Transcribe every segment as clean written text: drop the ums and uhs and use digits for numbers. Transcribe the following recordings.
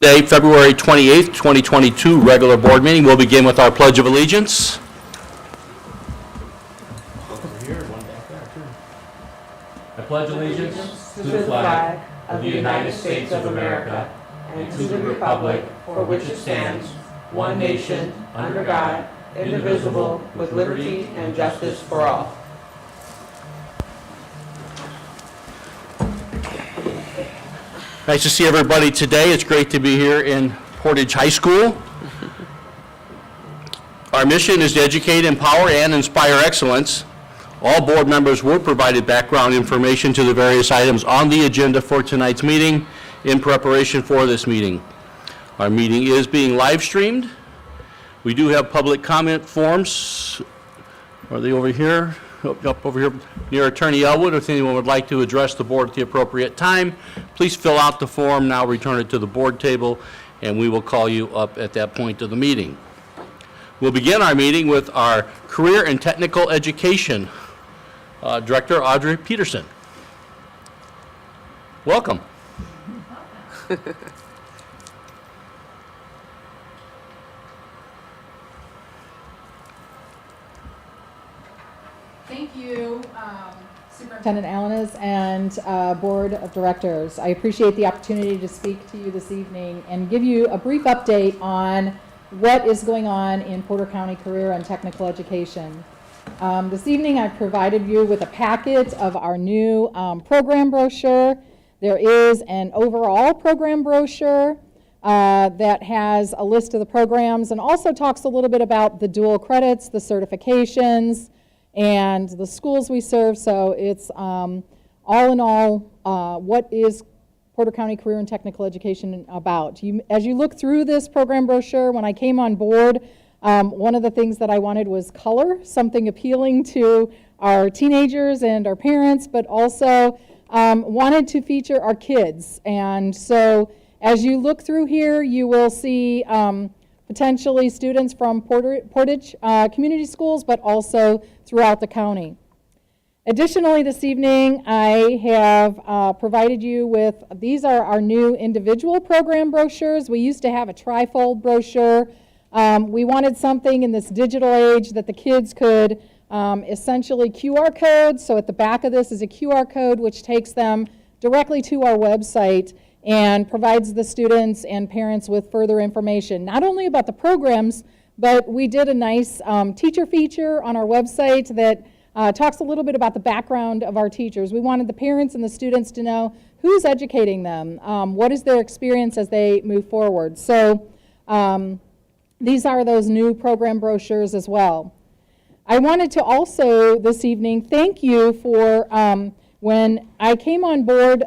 Today, February 28th, 2022, regular board meeting. We'll begin with our Pledge of Allegiance. I pledge allegiance to the flag of the United States of America and to the republic for which it stands, one nation, under God, indivisible, with liberty and justice for all. Nice to see everybody today. It's great to be here in Portage High School. Our mission is to educate, empower, and inspire excellence. All board members were provided background information to the various items on the agenda for tonight's meeting in preparation for this meeting. Our meeting is being live streamed. We do have public comment forms. Are they over here? Up over here near Attorney Elwood. If anyone would like to address the board at the appropriate time, please fill out the form now, return it to the board table, and we will call you up at that point of the meeting. We'll begin our meeting with our Career and Technical Education Director, Audrey Peterson. Welcome. Thank you, Superintendent Alanis and Board of Directors. I appreciate the opportunity to speak to you this evening and give you a brief update on what is going on in Porter County Career and Technical Education. This evening I provided you with a packet of our new program brochure. There is an overall program brochure that has a list of the programs and also talks a little bit about the dual credits, the certifications, and the schools we serve. So it's all in all, what is Porter County Career and Technical Education about? As you look through this program brochure, when I came on board, one of the things that I wanted was color, something appealing to our teenagers and our parents, but also wanted to feature our kids. And so as you look through here, you will see potentially students from Portage Community Schools, but also throughout the county. Additionally, this evening, I have provided you with, these are our new individual program brochures. We used to have a trifold brochure. We wanted something in this digital age that the kids could essentially QR code. So at the back of this is a QR code which takes them directly to our website and provides the students and parents with further information, not only about the programs, but we did a nice teacher feature on our website that talks a little bit about the background of our teachers. We wanted the parents and the students to know who's educating them, what is their experience as they move forward. So these are those new program brochures as well. I wanted to also this evening thank you for when I came on board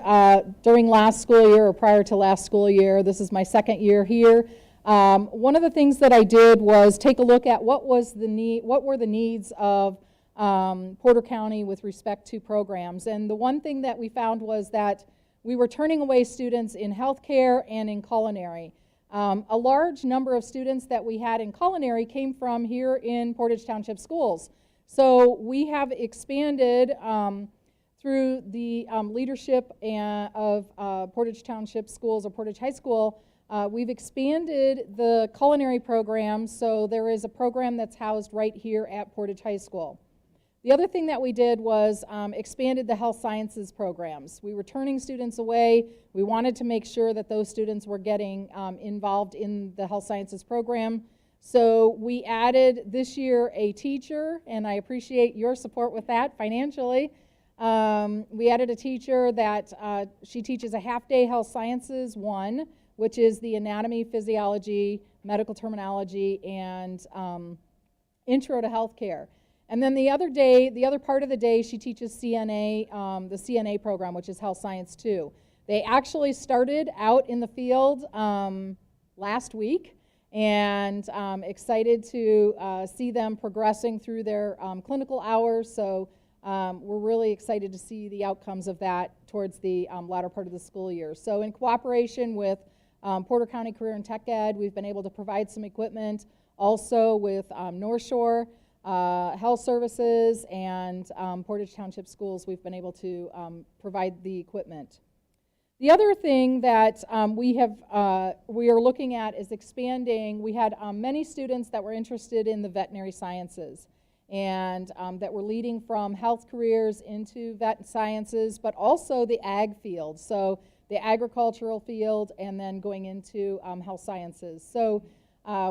during last school year or prior to last school year. This is my second year here. One of the things that I did was take a look at what were the needs of Porter County with respect to programs. And the one thing that we found was that we were turning away students in healthcare and in culinary. A large number of students that we had in culinary came from here in Portage Township Schools. So we have expanded through the leadership of Portage Township Schools or Portage High School. We've expanded the culinary program, so there is a program that's housed right here at Portage High School. The other thing that we did was expanded the health sciences programs. We were turning students away. We wanted to make sure that those students were getting involved in the health sciences program. So we added this year a teacher, and I appreciate your support with that financially. We added a teacher that she teaches a half-day health sciences 1, which is the anatomy, physiology, medical terminology, and intro to healthcare. And then the other part of the day, she teaches CNA, the CNA program, which is Health Science 2. They actually started out in the field last week, and excited to see them progressing through their clinical hours. So we're really excited to see the outcomes of that towards the latter part of the school year. So in cooperation with Porter County Career and Tech Ed, we've been able to provide some equipment also with North Shore Health Services and Portage Township Schools. We've been able to provide the equipment. The other thing that we are looking at is expanding. We had many students that were interested in the veterinary sciences and that were leading from health careers into vet sciences, but also the ag field, so the agricultural field, and then going into health sciences. So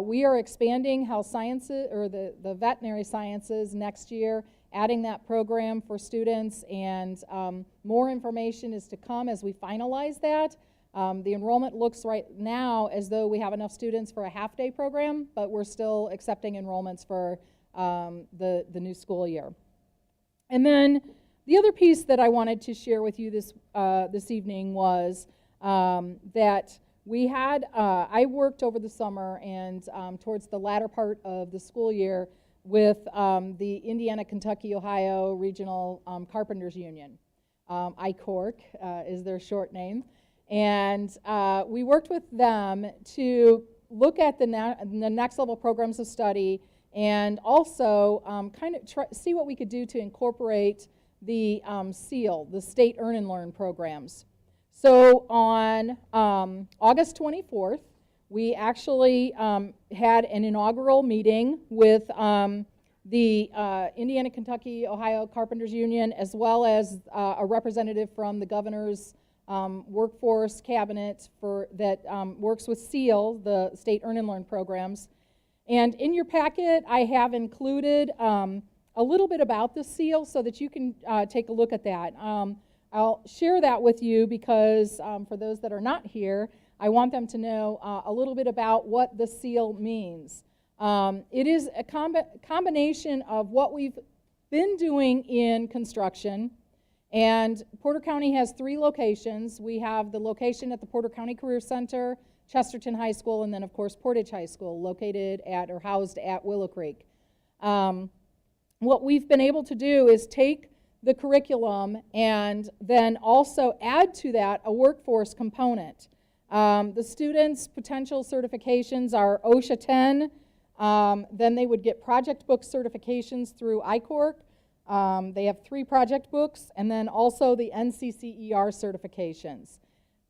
we are expanding health sciences, or the veterinary sciences next year, adding that program for students, and more information is to come as we finalize that. The enrollment looks right now as though we have enough students for a half-day program, but we're still accepting enrollments for the new school year. And then the other piece that I wanted to share with you this evening was that we had, I worked over the summer and towards the latter part of the school year with the Indiana, Kentucky, Ohio Regional Carpenters Union. ICORC is their short name. And we worked with them to look at the next level programs of study, and also kind of see what we could do to incorporate the SEAL, the State Earn and Learn programs. So on August 24th, we actually had an inaugural meeting with the Indiana, Kentucky, Ohio Carpenters Union, as well as a representative from the governor's workforce cabinet that works with SEAL, the State Earn and Learn programs. And in your packet, I have included a little bit about the SEAL so that you can take a look at that. I'll share that with you because for those that are not here, I want them to know a little bit about what the SEAL means. It is a combination of what we've been doing in construction, and Porter County has 3 locations. We have the location at the Porter County Career Center, Chesterton High School, and then of course Portage High School, located at or housed at Willow Creek. What we've been able to do is take the curriculum and then also add to that a workforce component. The students' potential certifications are OSHA 10, then they would get project book certifications through ICORC. They have 3 project books, and then also the NCCER certifications.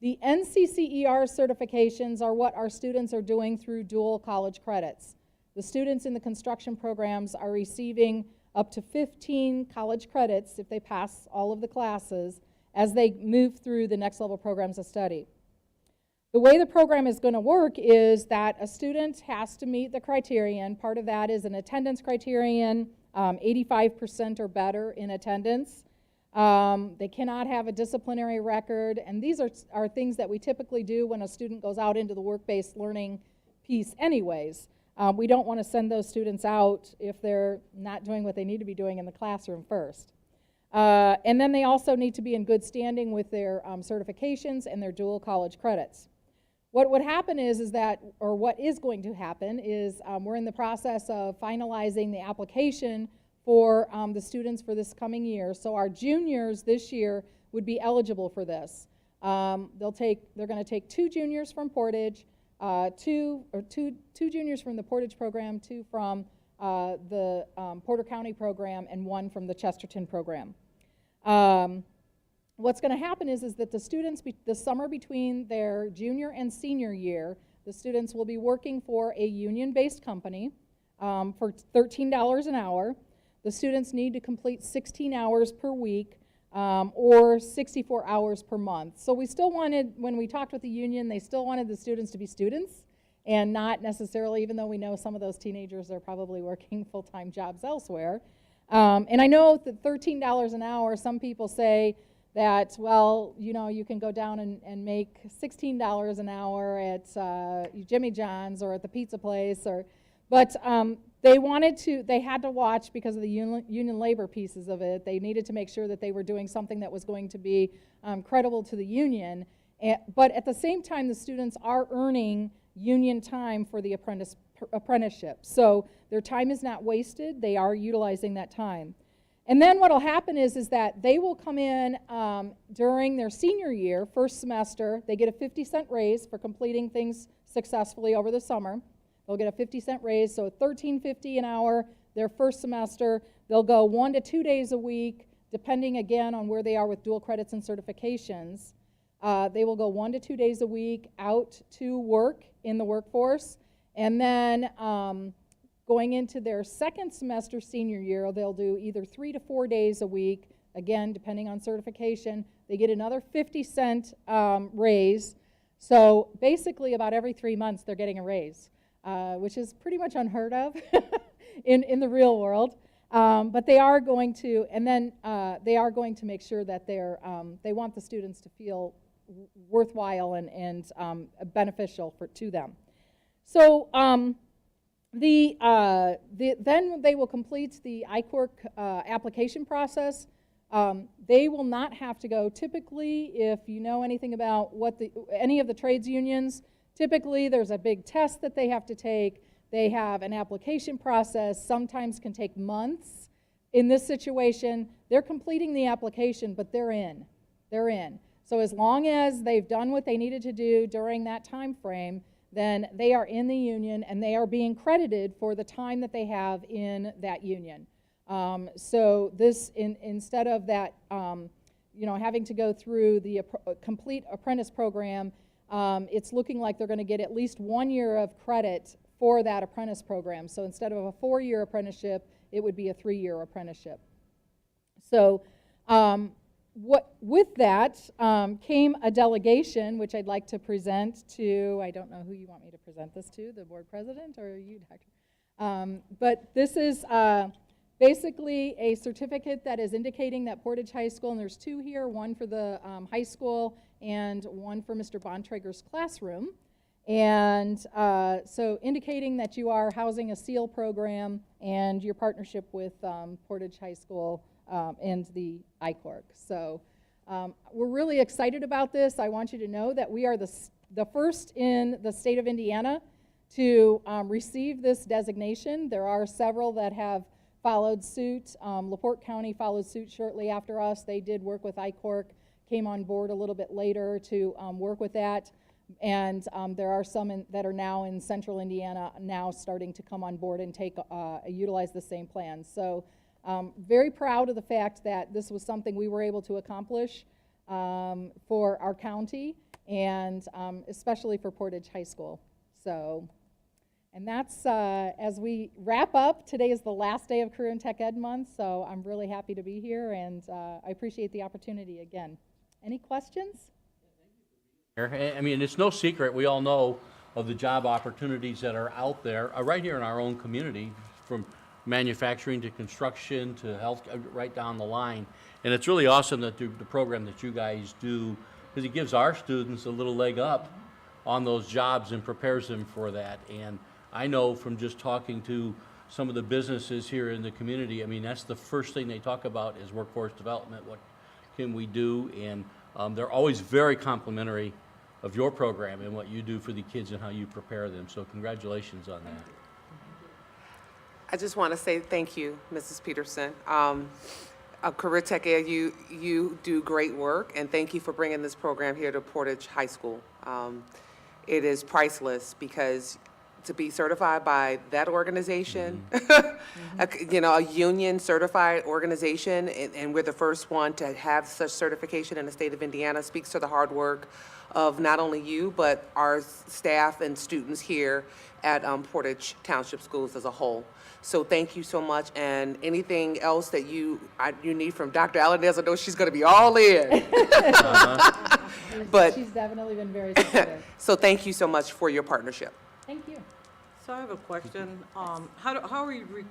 The NCCER certifications are what our students are doing through dual college credits. The students in the construction programs are receiving up to 15 college credits if they pass all of the classes as they move through the next level programs of study. The way the program is going to work is that a student has to meet the criterion. Part of that is an attendance criterion, 85% or better in attendance. They cannot have a disciplinary record, and these are things that we typically do when a student goes out into the work-based learning piece anyways. We don't want to send those students out if they're not doing what they need to be doing in the classroom first. And then they also need to be in good standing with their certifications and their dual college credits. What would happen is that, or what is going to happen is we're in the process of finalizing the application for the students for this coming year. So our juniors this year would be eligible for this. They're going to take 2 juniors from Portage, two juniors from the Portage program, 2 from the Porter County program, and 1 from the Chesterton program. What's going to happen is that the students, the summer between their junior and senior year, the students will be working for a union-based company for $13 an hour. The students need to complete 16 hours per week or 64 hours per month. So we still wanted, when we talked with the union, they still wanted the students to be students and not necessarily, even though we know some of those teenagers are probably working full-time jobs elsewhere. And I know that $13 an hour, some people say that, well, you know, you can go down and make $16 an hour at Jimmy John's or at the pizza place, but they had to watch because of the union labor pieces of it. They needed to make sure that they were doing something that was going to be credible to the union. But at the same time, the students are earning union time for the apprenticeship. So their time is not wasted. They are utilizing that time. And then what will happen is that they will come in during their senior year, first semester. They get a 50-cent raise for completing things successfully over the summer. They'll get a 50-cent raise, so $13.50 an hour their first semester. They'll go 1 to 2 days a week, depending again on where they are with dual credits and certifications. They will go 1 to 2 days a week out to work in the workforce. And then going into their second semester senior year, they'll do either 3 to 4 days a week, again, depending on certification. They get another 50-cent raise. So basically about every 3 months they're getting a raise, which is pretty much unheard of in the real world. But they are going to, and then they are going to make sure that they want the students to feel worthwhile and beneficial to them. So then they will complete the I-Corp application process. They will not have to go. Typically, if you know anything about what any of the trades unions, typically there's a big test that they have to take. They have an application process, sometimes can take months. In this situation, they're completing the application, but they're in. They're in. So as long as they've done what they needed to do during that time frame, then they are in the union and they are being credited for the time that they have in that union. So this, instead of that, having to go through the complete apprentice program, it's looking like they're going to get at least 1 year of credit for that apprentice program. So instead of a 4-year apprenticeship, it would be a 3-year apprenticeship. So with that came a delegation, which I'd like to present to, I don't know who you want me to present this to, the board president or you, Doctor? But this is basically a certificate that is indicating that Portage High School, and there's 2 here, one for the high school and one for Mr. Bontrager's classroom. And so indicating that you are housing a SEAL program and your partnership with Portage High School and the I-Corp. So we're really excited about this. I want you to know that we are the first in the state of Indiana to receive this designation. There are several that have followed suit. LaPorte County followed suit shortly after us. They did work with I-Corp, came on board a little bit later to work with that. And there are some that are now in central Indiana now starting to come on board and utilize the same plans. So very proud of the fact that this was something we were able to accomplish for our county and especially for Portage High School. So, and that's, as we wrap up, today is the last day of Career and Tech Ed Month, so I'm really happy to be here and I appreciate the opportunity again. Any questions? I mean, it's no secret, we all know of the job opportunities that are out there, right here in our own community, from manufacturing to construction to health, right down the line. And it's really awesome that the program that you guys do, because it gives our students a little leg up on those jobs and prepares them for that. And I know from just talking to some of the businesses here in the community, I mean, that's the first thing they talk about is workforce development, what can we do? And they're always very complimentary of your program and what you do for the kids and how you prepare them. So congratulations on that. I just want to say thank you, Mrs. Peterson. Career Tech Ed, you do great work, and thank you for bringing this program here to Portage High School. It is priceless because to be certified by that organization, a union certified organization, and we're the first one to have such certification in the state of Indiana, speaks to the hard work of not only you, but our staff and students here at Portage Township Schools as a whole. So thank you so much, and anything else that you need from Dr. Allardyce, I know she's going to be all in. But she's definitely been very supportive. So thank you so much for your partnership. Thank you. So I have a question. How are you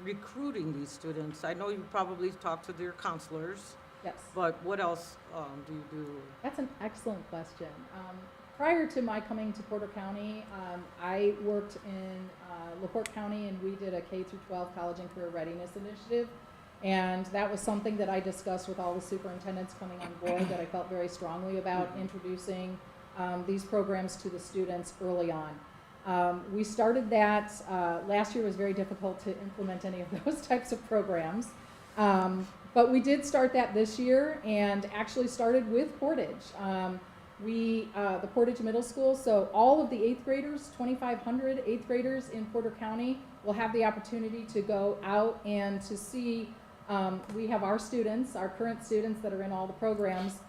recruiting these students? I know you probably talk to their counselors, Yes. but what else do you do? That's an excellent question. Prior to my coming to Porter County, I worked in LaPorte County, and we did a K-12 college and career readiness initiative. And that was something that I discussed with all the superintendents coming on board, that I felt very strongly about introducing these programs to the students early on. We started that, last year was very difficult to implement any of those types of programs. But we did start that this year, and actually started with Portage. The Portage Middle School, so all of the 8th graders, 2,500 8th graders in Porter County will have the opportunity to go out and to see, we have our students, our current students that are in all the programs,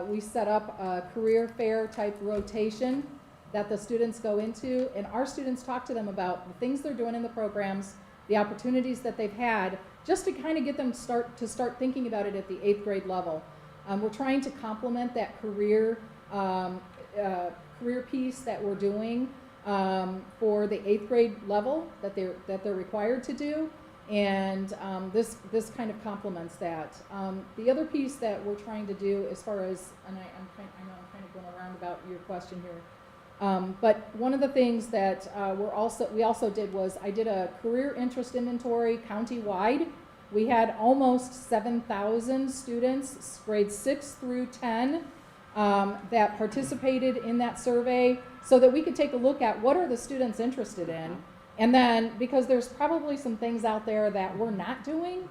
we set up a career fair type rotation that the students go into, and our students talk to them about the things they're doing in the programs, the opportunities that they've had, just to kind of get them start thinking about it at the 8th grade level. We're trying to complement that career piece that we're doing for the 8th grade level that they're required to do, and this kind of complements that. The other piece that we're trying to do, as far as, and I know I'm kind of going around about your question here. But one of the things that we also did was I did a career interest inventory countywide. We had almost 7,000 students, grades 6 through 10, that participated in that survey, so that we could take a look at what are the students interested in. And then, because there's probably some things out there that we're not doing,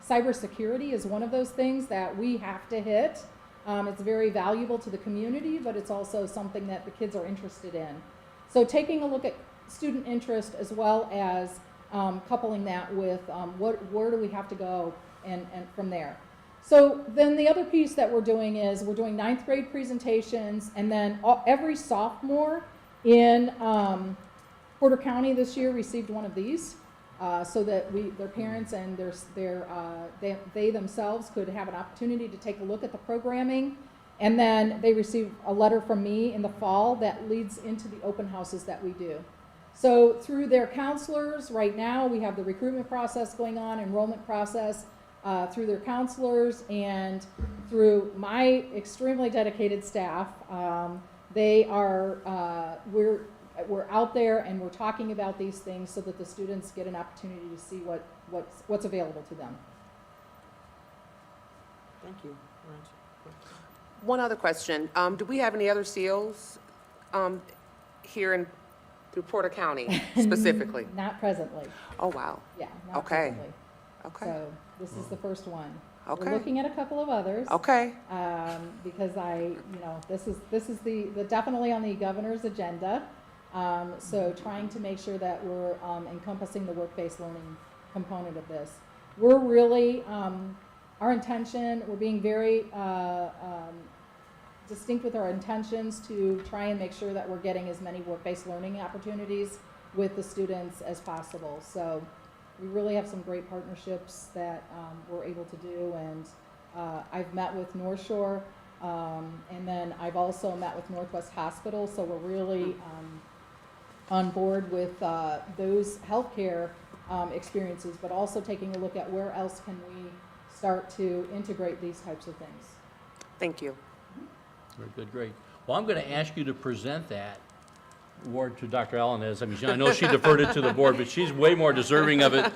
cybersecurity is one of those things that we have to hit. It's very valuable to the community, but it's also something that the kids are interested in. So taking a look at student interest, as well as coupling that with where do we have to go, and from there. So then the other piece that we're doing is we're doing 9th grade presentations, and then every sophomore in Porter County this year received one of these, so that their parents and they themselves could have an opportunity to take a look at the programming. And then they receive a letter from me in the fall that leads into the open houses that we do. So through their counselors, right now we have the recruitment process going on, enrollment process, through their counselors and through my extremely dedicated staff. We're out there and we're talking about these things so that the students get an opportunity to see what's available to them. Thank you. One other question. Do we have any other COs here through Porter County specifically? Not presently. Oh, wow. Yeah, not Okay. presently. Okay. So this is the first one. Okay. We're looking at a couple of others. Okay. Because this is the definitely on the governor's agenda. So trying to make sure that we're encompassing the work-based learning component of this. We're really, our intention, we're being very distinct with our intentions to try and make sure that we're getting as many work-based learning opportunities with the students as possible. So we really have some great partnerships that we're able to do, and I've met with North Shore, and then I've also met with Northwest Hospital, so we're really on board with those healthcare experiences, but also taking a look at where else can we start to integrate these types of things. Thank you. Very good, great. Well, I'm going to ask you to present that award to Dr. Allenez. I mean, I know she deferred it to the board, but she's way more deserving of it,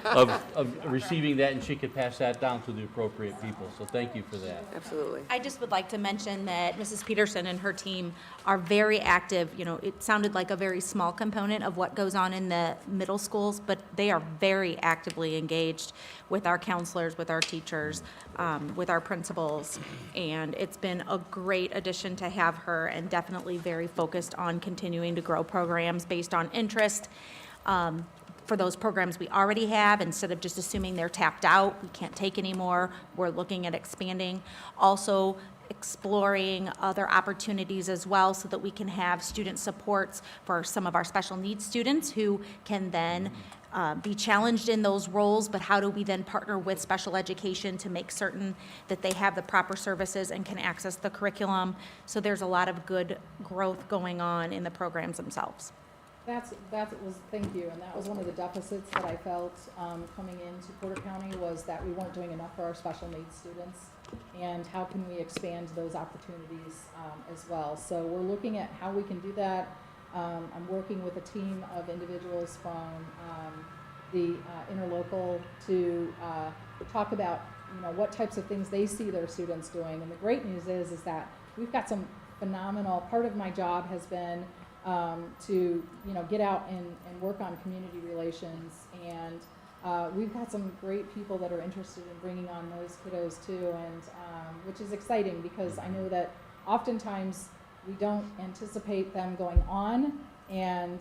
of receiving that, and she could pass that down to the appropriate people. So thank you for that. Absolutely. I just would like to mention that Mrs. Peterson and her team are very active. You know, it sounded like a very small component of what goes on in the middle schools, but they are very actively engaged with our counselors, with our teachers, with our principals. And it's been a great addition to have her, and definitely very focused on continuing to grow programs based on interest. For those programs we already have, instead of just assuming they're tapped out, we can't take any more, we're looking at expanding. Also exploring other opportunities as well, so that we can have student supports for some of our special needs students who can then be challenged in those roles, but how do we then partner with special education to make certain that they have the proper services and can access the curriculum? So there's a lot of good growth going on in the programs themselves. Thank you, and that was one of the deficits that I felt coming into Porter County, was that we weren't doing enough for our special needs students, and how can we expand those opportunities as well. So we're looking at how we can do that. I'm working with a team of individuals from the interlocal to talk about what types of things they see their students doing. And the great news is that we've got some phenomenal, part of my job has been to get out and work on community relations, and we've got some great people that are interested in bringing on those kiddos too, and which is exciting, because I know that oftentimes we don't anticipate them going on, and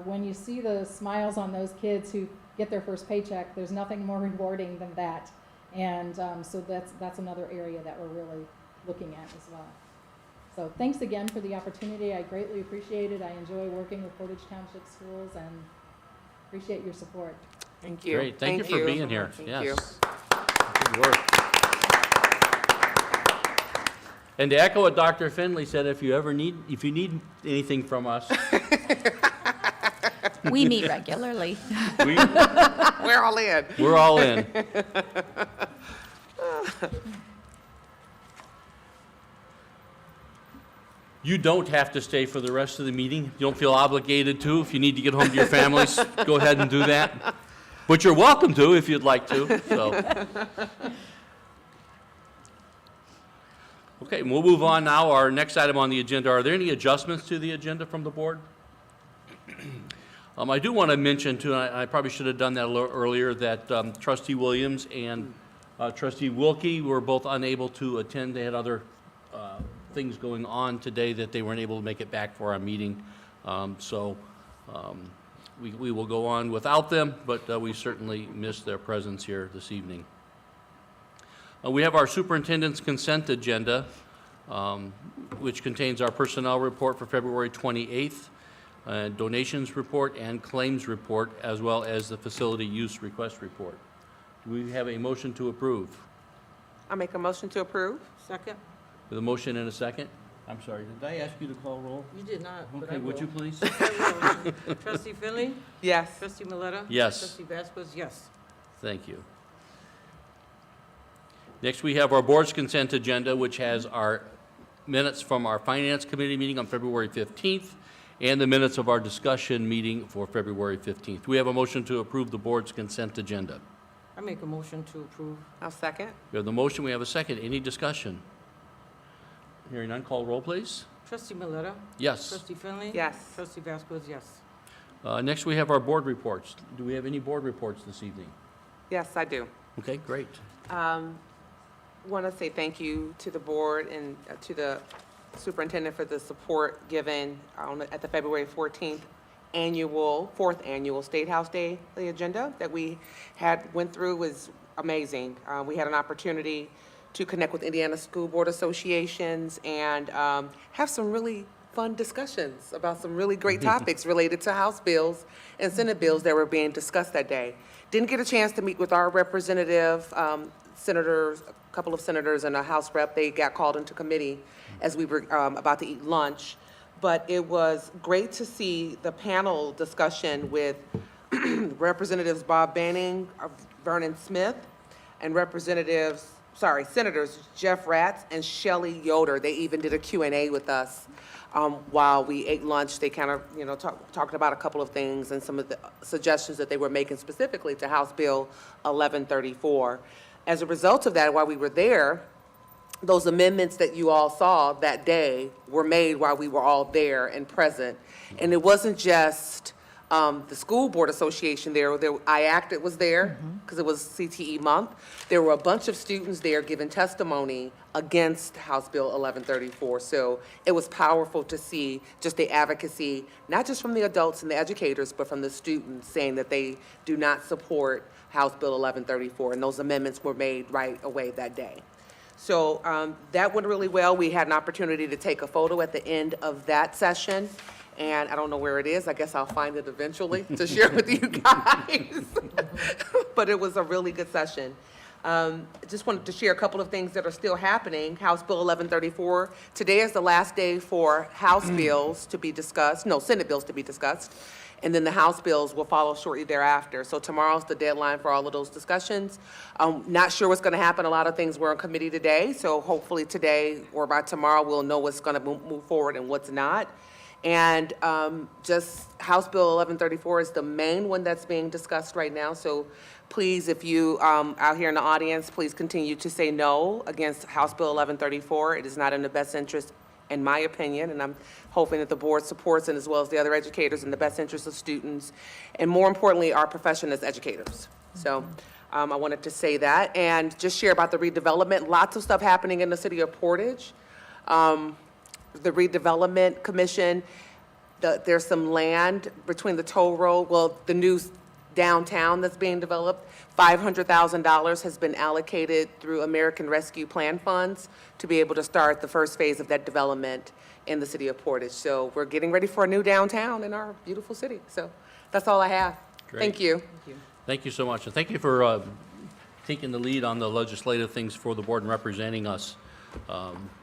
when you see the smiles on those kids who get their first paycheck, there's nothing more rewarding than that. And so that's another area that we're really looking at as well. So thanks again for the opportunity. I greatly appreciate it. I enjoy working with Portage Township Schools and appreciate your support. Thank you. Great, thank you for being here. Thank Yes. you. Good work. And to echo what Dr. Finley said, if you need anything from us, We meet regularly. We're all in. we're all in. You don't have to stay for the rest of the meeting. You don't feel obligated to. If you need to get home to your families, go ahead and do that. But you're welcome to if you'd like to, so. Okay, we'll move on now. Our next item on the agenda, are there any adjustments to the agenda from the board? I do want to mention too, and I probably should have done that a little earlier, that Trustee Williams and Trustee Wilkie were both unable to attend. They had other things going on today that they weren't able to make it back for our meeting. We will go on without them, but we certainly miss their presence here this evening. We have our superintendent's consent agenda, which contains our personnel report for February 28th, donations report and claims report, as well as the facility use request report. Do we have a motion to approve? I make a motion to approve. Second? With a motion and a second? I'm sorry, did I ask you to call roll? You did not, but I Okay, would you will. please? I will. Trustee Finley? Yes. Trustee Maleta? Yes. Trustee Vasquez, yes. Thank you. Next, we have our board's consent agenda, which has our minutes from our Finance Committee meeting on February 15th and the minutes of our discussion meeting for February 15th. We have a motion to approve the board's consent agenda. I make a motion to approve. I'll second. We have the motion, we have a second. Any discussion? Hearing none, call roll, please. Trustee Maleta? Yes. Trustee Finley? Yes. Trustee Vasquez, yes. Next, we have our board reports. Do we have any board reports this evening? Yes, I do. Okay, great. Want to say thank you to the board and to the superintendent for the support given at the February 14th fourth annual State House Day. The agenda that we went through was amazing. We had an opportunity to connect with Indiana School Board Associations and have some really fun discussions about some really great topics related to House bills and Senate bills that were being discussed that day. Didn't get a chance to meet with our representative, senators, a couple of senators and a House rep. They got called into committee as we were about to eat lunch. But it was great to see the panel discussion with Representatives Bob Banning, Vernon Smith, and Senators Jeff Ratz and Shelley Yoder. They even did a Q&A with us while we ate lunch. They kind of, talked about a couple of things and some of the suggestions that they were making specifically to House Bill 1134. As a result of that, while we were there, those amendments that you all saw that day were made while we were all there and present. And it wasn't just the School Board Association there. IACT was there because it was CTE month. There were a bunch of students there giving testimony against House Bill 1134. So it was powerful to see just the advocacy, not just from the adults and the educators, but from the students saying that they do not support House Bill 1134. And those amendments were made right away that day. So that went really well. We had an opportunity to take a photo at the end of that session. And I don't know where it is. I guess I'll find it eventually to share with you guys. But it was a really good session. Just wanted to share a couple of things that are still happening. House Bill 1134. Today is the last day for House bills to be discussed. No, Senate bills to be discussed. And then the House bills will follow shortly thereafter. So tomorrow's the deadline for all of those discussions. Not sure what's going to happen. A lot of things were in committee today. So hopefully today or by tomorrow, we'll know what's going to move forward and what's not. And just House Bill 1134 is the main one that's being discussed right now. So please, if you out here in the audience, please continue to say no against House Bill 1134. It is not in the best interest, in my opinion, and I'm hoping that the board supports it as well as the other educators in the best interest of students, and more importantly, our profession as educators. So I wanted to say that and just share about the redevelopment. Lots of stuff happening in the city of Portage. The redevelopment commission, there's some land between the toll road, well, the new downtown that's being developed. $500,000 has been allocated through American Rescue Plan funds to be able to start the first phase of that development in the city of Portage. So we're getting ready for a new downtown in our beautiful city. So that's all I have. Great. Thank you. Thank you so much, and thank you for taking the lead on the legislative things for the board and representing us,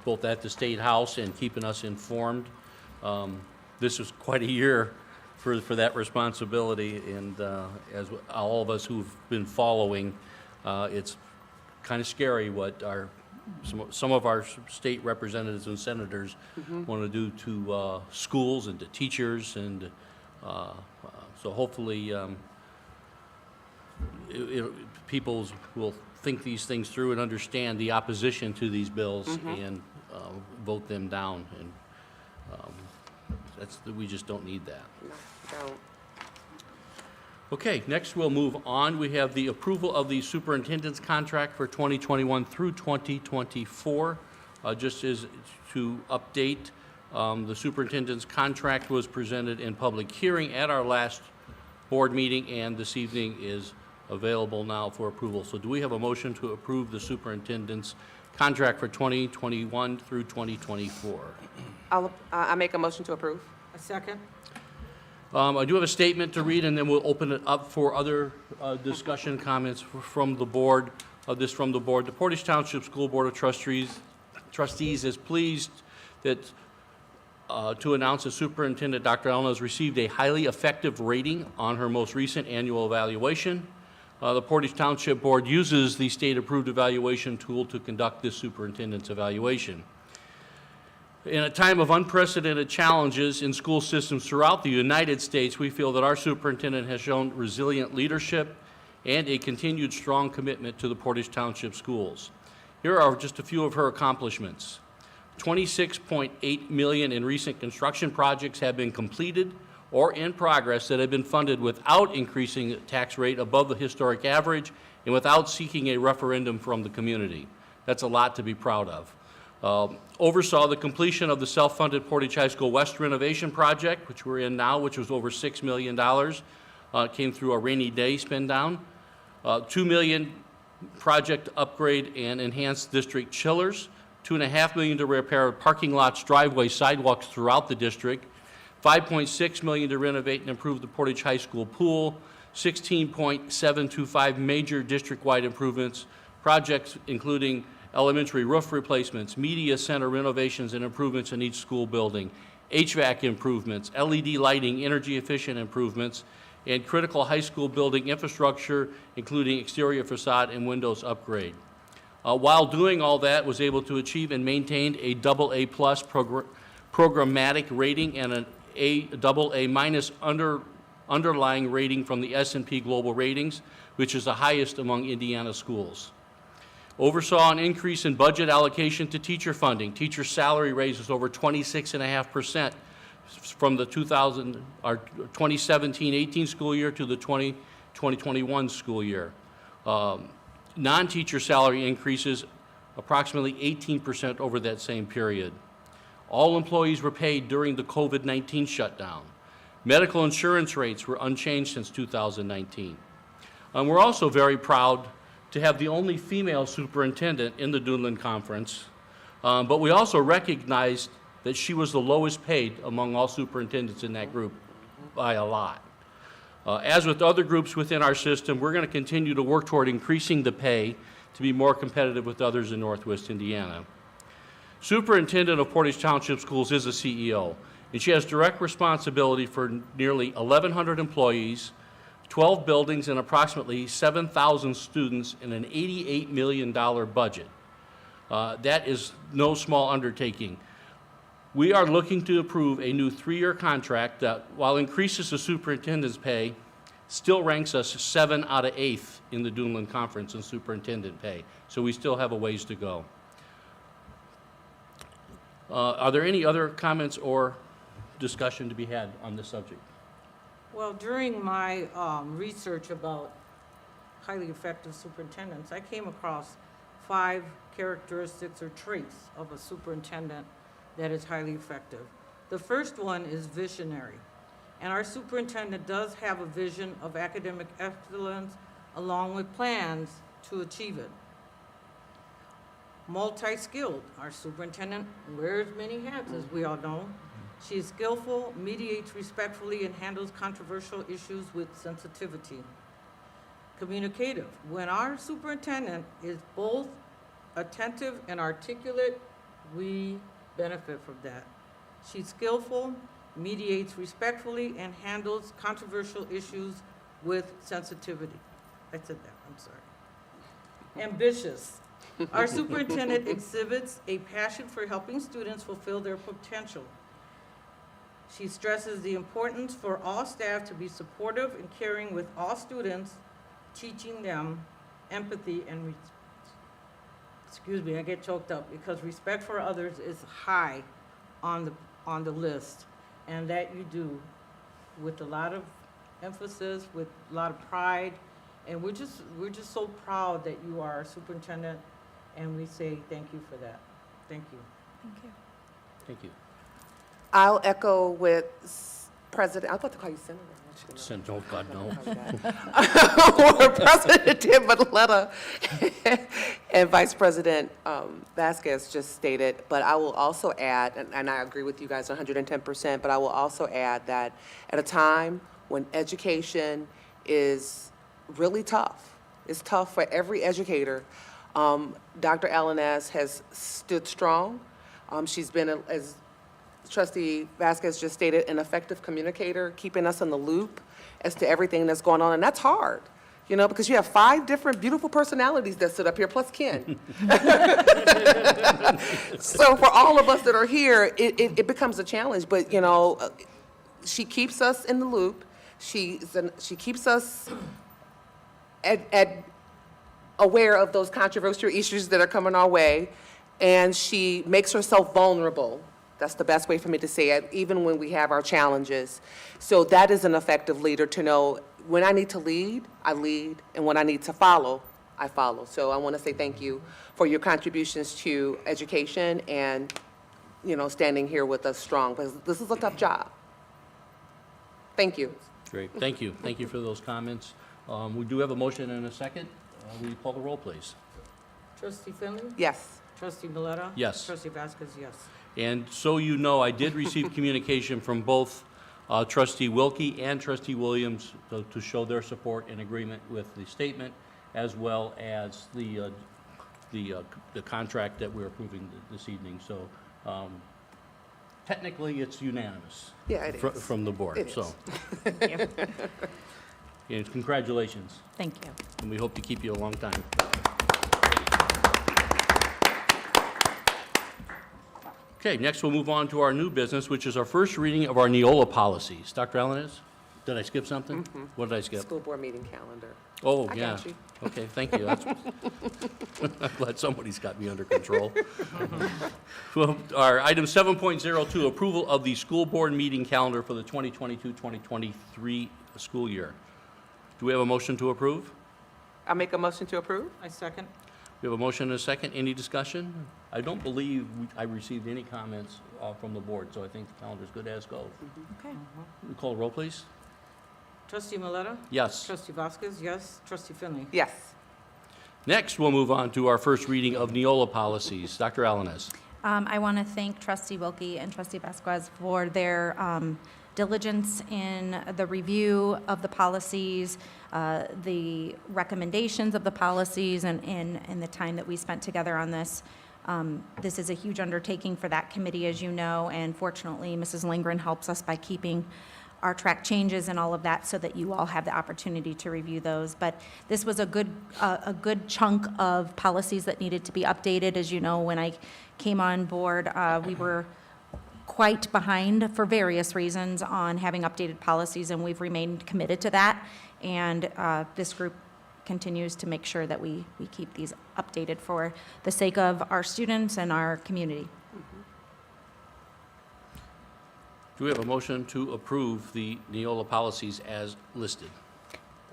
both at the State House and keeping us informed. This was quite a year for that responsibility, and as all of us who've been following, it's kind of scary what some of our state representatives and senators want to do to schools and to teachers, and so hopefully people will think these things through and understand the opposition to these bills and vote them down. And we just don't need that. No, don't. Okay, next we'll move on. We have the approval of the superintendent's contract for 2021 through 2024. Just as to update, the superintendent's contract was presented in public hearing at our last board meeting, and this evening is available now for approval. So do we have a motion to approve the superintendent's contract for 2021 through 2024? I make a motion to approve. A second? I do have a statement to read, and then we'll open it up for other discussion comments from the board. From the board. The Portage Township School Board of Trustees is pleased that to announce that Superintendent Dr. Allen has received a highly effective rating on her most recent annual evaluation. The Portage Township Board uses the state-approved evaluation tool to conduct this superintendent's evaluation. In a time of unprecedented challenges in school systems throughout the United States, we feel that our superintendent has shown resilient leadership and a continued strong commitment to the Portage Township schools. Here are just a few of her accomplishments. $26.8 million in recent construction projects have been completed or in progress that have been funded without increasing the tax rate above the historic average and without seeking a referendum from the community. That's a lot to be proud of. Oversaw the completion of the self-funded Portage High School West renovation project, which we're in now, which was over $6 million. Came through a rainy day spend down. $2 million project upgrade and enhance district chillers. $2.5 million to repair parking lots, driveways, sidewalks throughout the district. $5.6 million to renovate and improve the Portage High School pool. $16.725 major district-wide improvements. Projects including elementary roof replacements, media center renovations and improvements in each school building, HVAC improvements, LED lighting, energy efficient improvements, and critical high school building infrastructure, including exterior facade and windows upgrade. While doing all that, was able to achieve and maintain a AA+ programmatic rating and an AA- underlying rating from the S&P Global Ratings, which is the highest among Indiana schools. Oversaw an increase in budget allocation to teacher funding. Teacher salary raises over 26.5% from the 2017-18 school year to the 2020-21 school year. Non-teacher salary increases approximately 18% over that same period. All employees were paid during the COVID-19 shutdown. Medical insurance rates were unchanged since 2019. We're also very proud to have the only female superintendent in the Duneland Conference, but we also recognized that she was the lowest paid among all superintendents in that group by a lot. As with other groups within our system, we're going to continue to work toward increasing the pay to be more competitive with others in Northwest Indiana. Superintendent of Portage Township Schools is a CEO, and she has direct responsibility for nearly 1,100 employees, 12 buildings, and approximately 7,000 students in an $88 million budget. That is no small undertaking. We are looking to approve a new 3-year contract that, while increases the superintendent's pay, still ranks us 7 out of 8th in the Duneland Conference in superintendent pay. So we still have a ways to go. Are there any other comments or discussion to be had on this subject? Well, during my research about highly effective superintendents, I came across 5 characteristics or traits of a superintendent that is highly effective. The first one is visionary. And our superintendent does have a vision of academic excellence along with plans to achieve it. Multi-skilled, our superintendent wears many hats, as we all know. She is skillful, mediates respectfully, and handles controversial issues with sensitivity. Communicative, when our superintendent is both attentive and articulate, we benefit from that. She's skillful, mediates respectfully, and handles controversial issues with sensitivity. I said that, I'm sorry. Ambitious. Our superintendent exhibits a passion for helping students fulfill their potential. She stresses the importance for all staff to be supportive and caring with all students, teaching them empathy and, excuse me, I get choked up, because respect for others is high on the list, and that you do with a lot of emphasis, with a lot of pride, and we're just so proud that you are our superintendent, and we say thank you for that. Thank you. Thank you. Thank you. I'll echo with President, I was about to call you Senator. I want you to know. Send, oh, God, no. Or President Timbaletta and Vice President Vasquez just stated, but I will also add, and I agree with you guys 110%, but I will also add that at a time when education is really tough, it's tough for every educator, Dr. Alanes has stood strong. She's been, as Trustee Vasquez just stated, an effective communicator, keeping us in the loop as to everything that's going on, and that's hard, you know, because you have 5 different beautiful personalities that sit up here, plus Ken. So for all of us that are here, it becomes a challenge, but, you know, she keeps us in the loop. She keeps us aware of those controversial issues that are coming our way, and she makes herself vulnerable. That's the best way for me to say it, even when we have our challenges. So that is an effective leader, to know when I need to lead, I lead, and when I need to follow, I follow. So I want to say thank you for your contributions to education and, you know, standing here with us strong, because this is a tough job. Thank you. Great, thank you. Thank you for those comments. We do have a motion and a second. Will you call the roll, please? Trustee Finley? Yes. Trustee Maleta? Yes. Trustee Vasquez, yes. And so you know, I did receive communication from both Trustee Wilkie and Trustee Williams to show their support and agreement with the statement, as well as the contract that we're approving this evening. So technically, it's unanimous. Yeah, it is. From the board, It so. Thank you. And congratulations, Thank you. and we hope to keep you a long time. Okay, next we'll move on to our new business, which is our first reading of our Neola policies. Dr. Alanis, did I skip something? What did I skip? School board meeting calendar. Oh, I yeah. got you. Okay, thank you. That's- I'm glad somebody's got me under control. Well, our item 7.02, approval of the school board meeting calendar for the 2022-2023 school year. Do we have a motion to approve? I make a motion to approve? I second. We have a motion and a second. Any discussion? I don't believe I received any comments from the board, so I think the calendar's good as goes. Okay. We call the roll, please? Trustee Maleta? Yes. Trustee Vasquez, yes. Trustee Finley? Yes. Next, we'll move on to our first reading of Neola policies. Dr. Alanis. I want to thank Trustee Wilkie and Trustee Vasquez for their diligence in the review of the policies, the recommendations of the policies, and the time that we spent together on this. This is a huge undertaking for that committee, as you know, and fortunately, Mrs. Lindgren helps us by keeping our track changes and all of that so that you all have the opportunity to review those. But this was a good chunk of policies that needed to be updated. As you know, when I came on board, we were quite behind for various reasons on having updated policies, and we've remained committed to that. And this group continues to make sure that we keep these updated for the sake of our students and our community. Do we have a motion to approve the Neola policies as listed?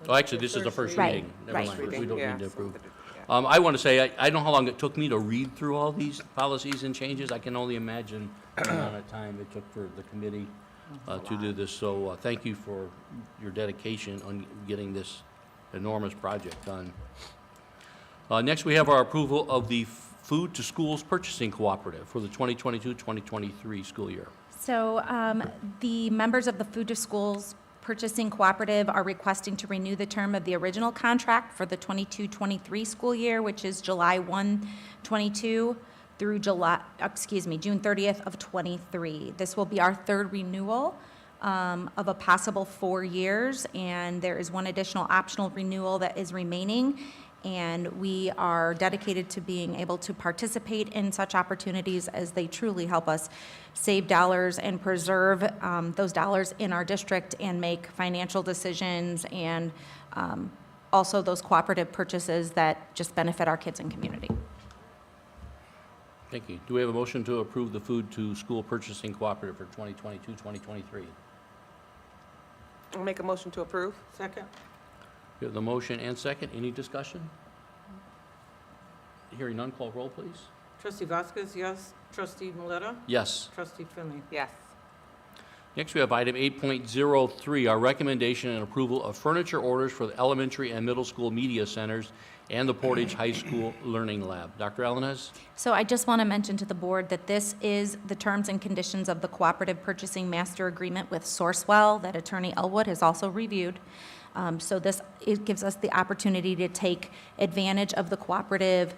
Oh, actually, this is the first Right, reading. Never right. mind. We don't Yeah, need to approve. yeah. I want to say, I don't know how long it took me to read through all these policies and changes. I can only imagine the amount of time it took for the committee to do this. So thank you for your dedication on getting this enormous project done. Next, we have our approval of the Food to Schools Purchasing Cooperative for the 2022-2023 school year. So the members of the Food to Schools Purchasing Cooperative are requesting to renew the term of the original contract for the 22-23 school year, which is July 1, 22 through June 30th of 23. This will be our third renewal of a possible 4 years, and there is one additional optional renewal that is remaining. And we are dedicated to being able to participate in such opportunities as they truly help us save dollars and preserve those dollars in our district and make financial decisions and also those cooperative purchases that just benefit our kids and community. Thank you. Do we have a motion to approve the Food to School Purchasing Cooperative for 2022-2023? I'll make a motion to approve. Second? We have the motion and second. Any discussion? Hearing none, call roll, please. Trustee Vasquez, yes. Trustee Maleta? Yes. Trustee Finley? Yes. Next, we have item 8.03, our recommendation and approval of furniture orders for the elementary and middle school media centers and the Portage High School Learning Lab. Dr. Alanis? So I just want to mention to the board that this is the terms and conditions of the cooperative purchasing master agreement with Sourcewell that Attorney Elwood has also reviewed. So it gives us the opportunity to take advantage of the cooperative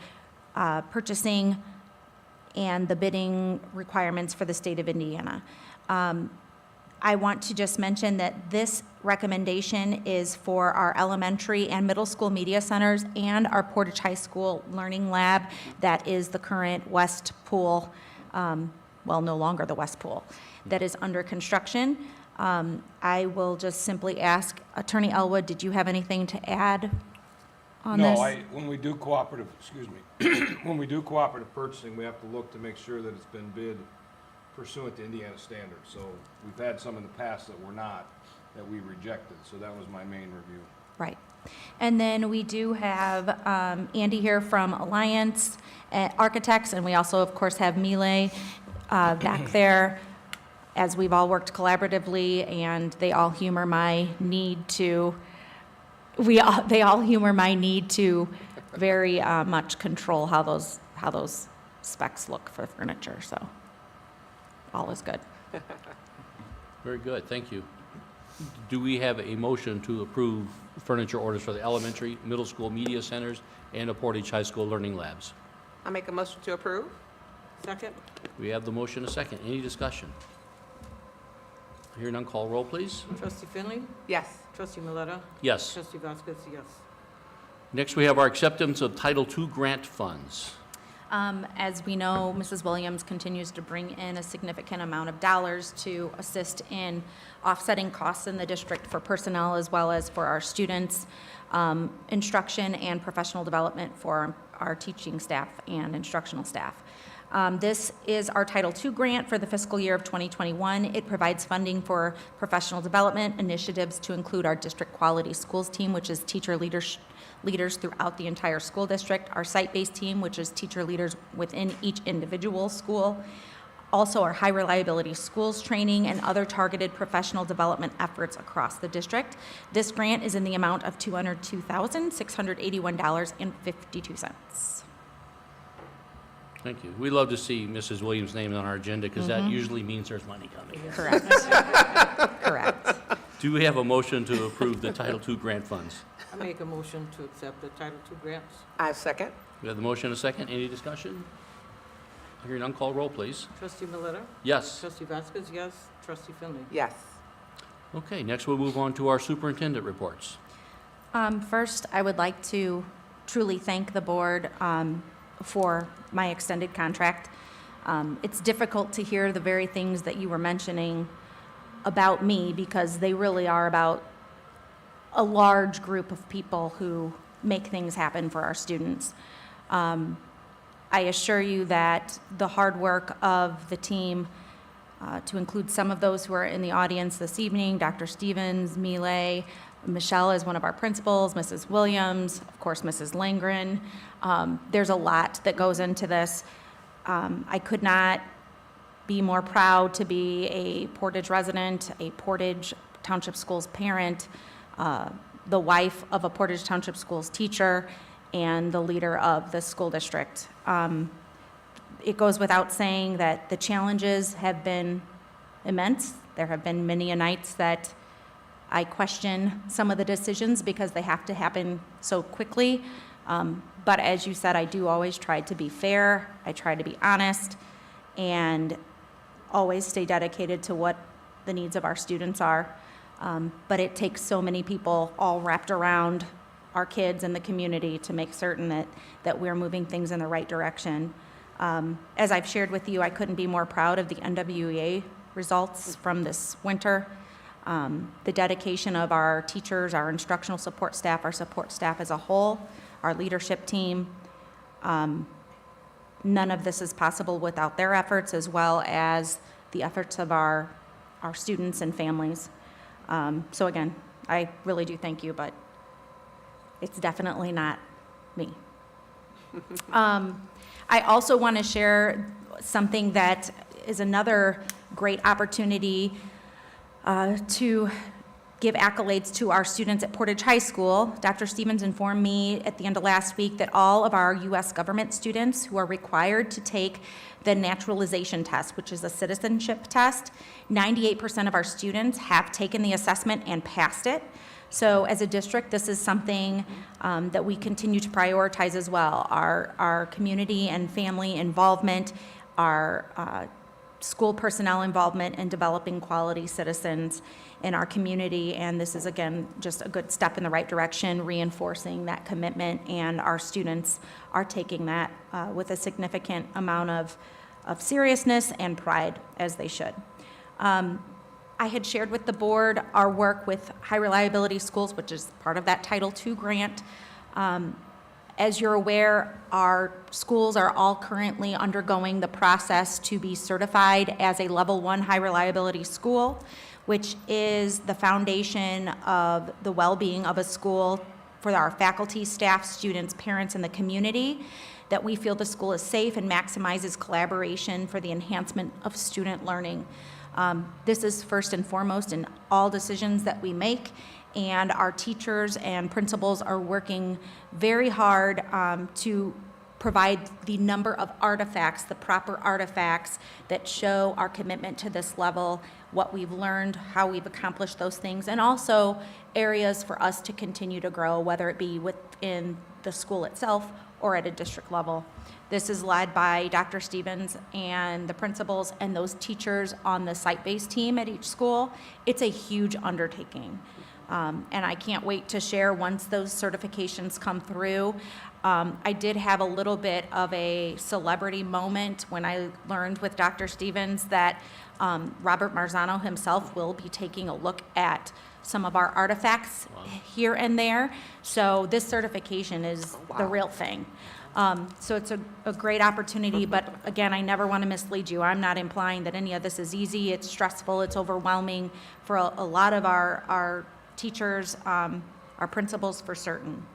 purchasing and the bidding requirements for the state of Indiana. I want to just mention that this recommendation is for our elementary and middle school media centers and our Portage High School Learning Lab that is the current West Pool, no longer the West Pool, that is under construction. I will just simply ask, Attorney Elwood, did you have anything to add on this? No, when we do cooperative, when we do cooperative purchasing, we have to look to make sure that it's been bid pursuant to Indiana standards. So we've had some in the past that were not, that we rejected. So that was my main review. Right. And then we do have Andy here from Alliance Architects, and we also, of course, have Miele back there, as we've all worked collaboratively, and they all humor my need to, they all humor my need to very much control how those specs look for furniture, so all is good. Very good, thank you. Do we have a motion to approve furniture orders for the elementary, middle school media centers, and the Portage High School Learning Labs? I make a motion to approve. Second? We have the motion, a second. Any discussion? Hearing none, call roll, please. Trustee Finley? Yes. Trustee Maleta? Yes. Trustee Vasquez, yes. Next, we have our acceptance of Title II grant funds. As we know, Mrs. Williams continues to bring in a significant amount of dollars to assist in offsetting costs in the district for personnel as well as for our students, instruction and professional development for our teaching staff and instructional staff. This is our Title II grant for the fiscal year of 2021. It provides funding for professional development initiatives to include our district quality schools team, which is teacher leaders throughout the entire school district, our site-based team, which is teacher leaders within each individual school, also our high reliability schools training and other targeted professional development efforts across the district. This grant is in the amount of $202,681.52. Thank you. We love to see Mrs. Williams' name on our agenda because that usually means there's money coming. Correct. Correct. Do we have a motion to approve the Title II grant funds? I make a motion to accept the Title II grants. I second. We have the motion, a second. Any discussion? Hearing none, call roll, please. Trustee Maleta? Yes. Trustee Vasquez, yes. Trustee Finley? Yes. Okay, next we'll move on to our superintendent reports. First, I would like to truly thank the board for my extended contract. It's difficult to hear the very things that you were mentioning about me because they really are about a large group of people who make things happen for our students. I assure you that the hard work of the team, to include some of those who are in the audience this evening, Dr. Stevens, Miele, Michelle is one of our principals, Mrs. Williams, of course, Mrs. Langren. There's a lot that goes into this. I could not be more proud to be a Portage resident, a Portage Township Schools parent, the wife of a Portage Township Schools teacher, and the leader of the school district. It goes without saying that the challenges have been immense. There have been many a nights that I question some of the decisions because they have to happen so quickly. But as you said, I do always try to be fair. I try to be honest and always stay dedicated to what the needs of our students are. But it takes so many people all wrapped around our kids and the community to make certain that we're moving things in the right direction. As I've shared with you, I couldn't be more proud of the NWEA results from this winter. The dedication of our teachers, our instructional support staff, our support staff as a whole, our leadership team. None of this is possible without their efforts, as well as the efforts of our students and families. So again, I really do thank you, but it's definitely not me. I also want to share something that is another great opportunity to give accolades to our students at Portage High School. Dr. Stevens informed me at the end of last week that all of our U.S. government students who are required to take the naturalization test, which is a citizenship test, 98% of our students have taken the assessment and passed it. So as a district, this is something that we continue to prioritize as well. Our community and family involvement, our school personnel involvement in developing quality citizens in our community, and this is, again, just a good step in the right direction, reinforcing that commitment, and our students are taking that with a significant amount of seriousness and pride, as they should. I had shared with the board our work with High Reliability Schools, which is part of that Title II grant. As you're aware, our schools are all currently undergoing the process to be certified as a Level 1 high reliability school, which is the foundation of the well-being of a school for our faculty, staff, students, parents, and the community, that we feel the school is safe and maximizes collaboration for the enhancement of student learning. This is first and foremost in all decisions that we make, and our teachers and principals are working very hard to provide the number of artifacts, the proper artifacts that show our commitment to this level, what we've learned, how we've accomplished those things, and also areas for us to continue to grow, whether it be within the school itself or at a district level. This is led by Dr. Stevens and the principals and those teachers on the site-based team at each school. It's a huge undertaking. And I can't wait to share once those certifications come through. I did have a little bit of a celebrity moment when I learned with Dr. Stevens that Robert Marzano himself will be taking a look at some of our artifacts here and there. So this certification is the real thing. So it's a great opportunity, but again, I never want to mislead you. I'm not implying that any of this is easy. It's stressful, it's overwhelming for a lot of our teachers, our principals for certain.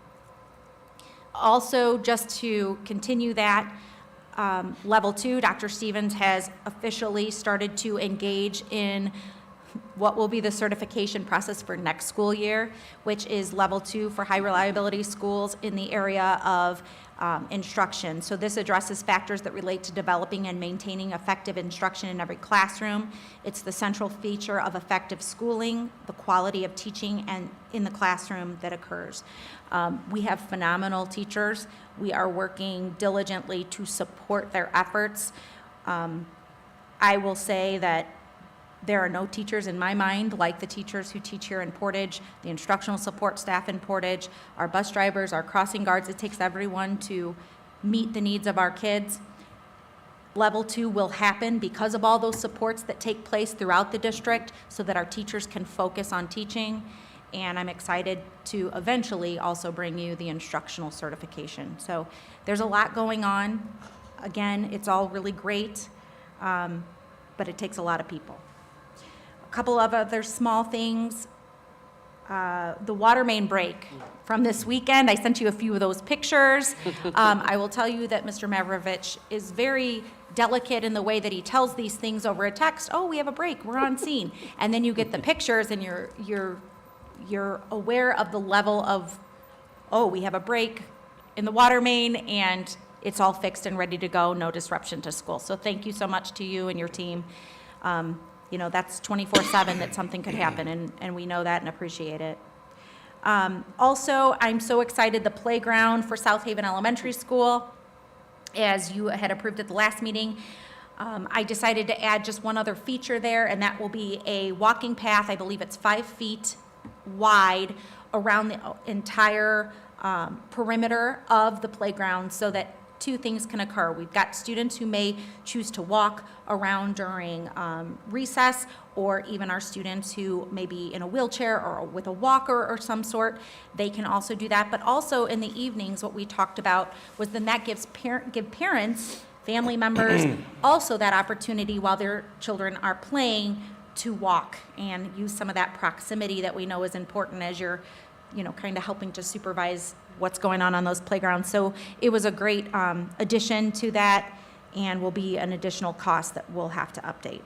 Also, just to continue that, Level 2, Dr. Stevens has officially started to engage in what will be the certification process for next school year, which is Level 2 for high reliability schools in the area of instruction. So this addresses factors that relate to developing and maintaining effective instruction in every classroom. It's the central feature of effective schooling, the quality of teaching and in the classroom that occurs. We have phenomenal teachers. We are working diligently to support their efforts. I will say that there are no teachers in my mind like the teachers who teach here in Portage, the instructional support staff in Portage, our bus drivers, our crossing guards. It takes everyone to meet the needs of our kids. Level 2 will happen because of all those supports that take place throughout the district so that our teachers can focus on teaching. And I'm excited to eventually also bring you the instructional certification. So there's a lot going on. Again, it's all really great, but it takes a lot of people. A couple of other small things. The water main break from this weekend. I sent you a few of those pictures. I will tell you that Mr. Mavrovich is very, delicate in the way that he tells these things over a text. Oh, we have a break, we're on scene. And then you get the pictures and you're aware of the level of, oh, we have a break in the water main and it's all fixed and ready to go, no disruption to school. So thank you so much to you and your team. You know, that's 24/7 that something could happen, and we know that and appreciate it. Also, I'm so excited, the playground for South Haven Elementary School, as you had approved at the last meeting, I decided to add just one other feature there, and that will be a walking path. I believe it's 5 feet wide around the entire perimeter of the playground so that two things can occur. We've got students who may choose to walk around during recess, or even our students who may be in a wheelchair or with a walker or some sort. They can also do that. But also in the evenings, what we talked about was then that gives give parents, family members, also that opportunity while their children are playing to walk and use some of that proximity that we know is important as you're, you know, kind of helping to supervise what's going on those playgrounds. So it was a great addition to that and will be an additional cost that we'll have to update.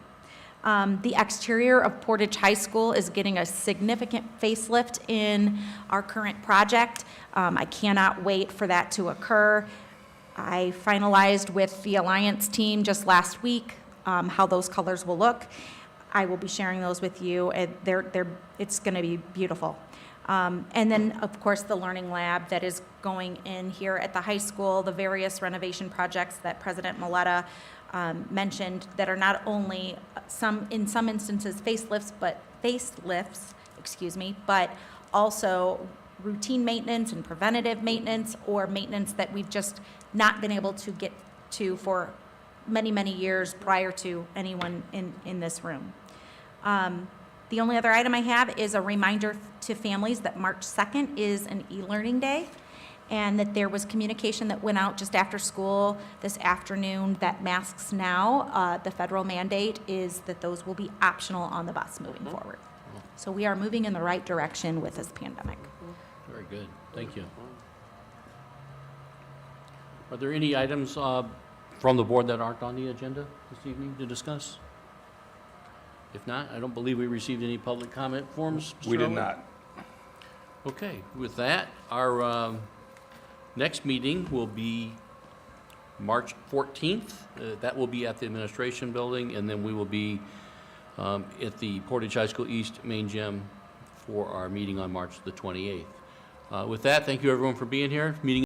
The exterior of Portage High School is getting a significant facelift in our current project. I cannot wait for that to occur. I finalized with the Alliance team just last week how those colors will look. I will be sharing those with you, and it's going to be beautiful. And then, of course, the Learning Lab that is going in here at the high school, the various renovation projects that President Maleta mentioned that are not only in some instances facelifts, but also routine maintenance and preventative maintenance, or maintenance that we've just not been able to get to for many, many years prior to anyone in this room. The only other item I have is a reminder to families that March 2nd is an e-learning day, and that there was communication that went out just after school this afternoon that masks now, the federal mandate is that those will be optional on the bus moving forward. So we are moving in the right direction with this pandemic. Very good, thank you. Are there any items from the board that aren't on the agenda this evening to discuss? If not, I don't believe we received any public comment forms. Mr. We did Elwood? not. Okay, with that, our next meeting will be March 14th. That will be at the Administration Building, and then we will be at the Portage High School East Main Gym for our meeting on March the 28th. With that, thank you everyone for being here. Meeting